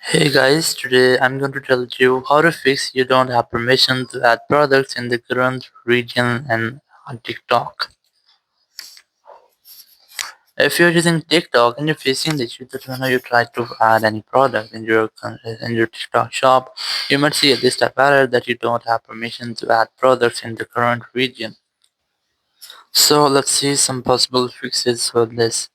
Hey guys, today I'm going to tell you how to fix you don't have permission to add products in the current region and on TikTok. If you're using TikTok and you're facing the issue that whenever you try to add any product in your TikTok shop, you might see a list of error that you don't have permission to add products in the current region. So let's see some possible fixes for this.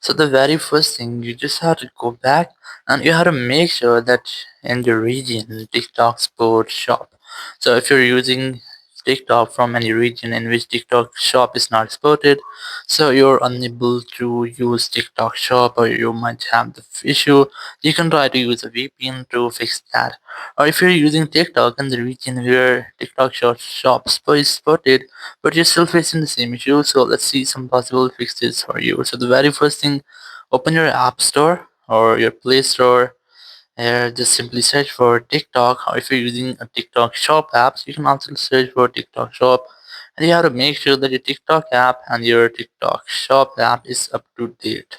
So the very first thing you just have to go back and you have to make sure that in the region TikTok Sport shop. So if you're using TikTok from any region in which TikTok shop is not supported, so you're unable to use TikTok shop or you might have the issue, you can try to use a VPN to fix that. Or if you're using TikTok in the region where TikTok shop is supported, but you're still facing the same issue. So let's see some possible fixes for you. So the very first thing, open your app store or your play store and just simply search for TikTok. Or if you're using a TikTok shop apps, you can also search for TikTok shop, and you have to make sure that your TikTok app and your TikTok shop app is up to date.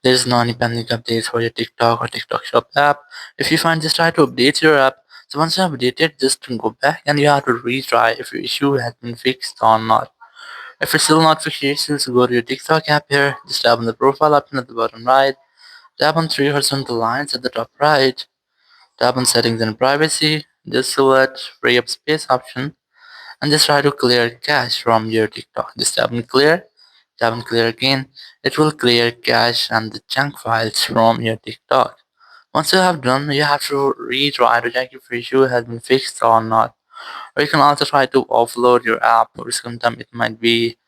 There's no any pending updates for your TikTok or TikTok shop app. If you find, just try to update your app. So once you update it, just go back and you have to retry if your issue has been fixed or not. If it's still not fixed, just go to your TikTok app here, just tap on the profile option at the bottom right, tap on three horizontal lines at the top right, tap on settings and privacy, just select free up space option, and just try to clear cache from your TikTok. Just tap on clear again. It will clear cache and the junk files from your TikTok. Once you have done, you have to retry to check if your issue has been fixed or not. Or you can also try to offload your app, or sometimes it might be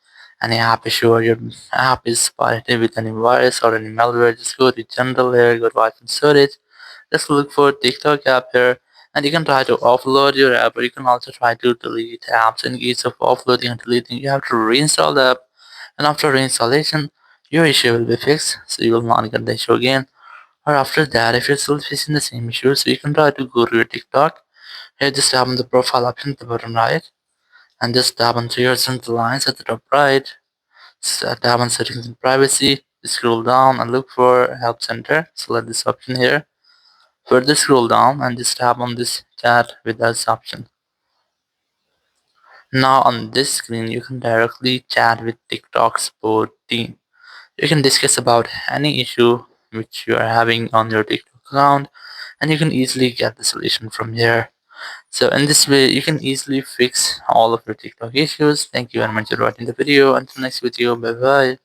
any app issue or your app is spotted with any virus or any malware. Just go to general here, go to iPhone storage, just look for TikTok app here, and you can try to offload your app, or you can also try to delete apps. In case of offloading and deleting, you have to reinstall the app, and after reinstallation, your issue will be fixed, so you will not get the issue again. Or after that, if you're still facing the same issue, so you can try to go to your TikTok. Here, just tap on the profile option at the bottom right, and just tap on three horizontal lines at the top right. Tap on settings and privacy. Scroll down and look for help center. Select this option here. Further scroll down and just tap on this chat with us option. Now on this screen, you can directly chat with TikTok support team. You can discuss about any issue which you are having on your TikTok account, and you can easily get the solution from here. So in this way, you can easily fix all of your TikTok issues. Thank you very much for watching the video. Until next video, bye bye.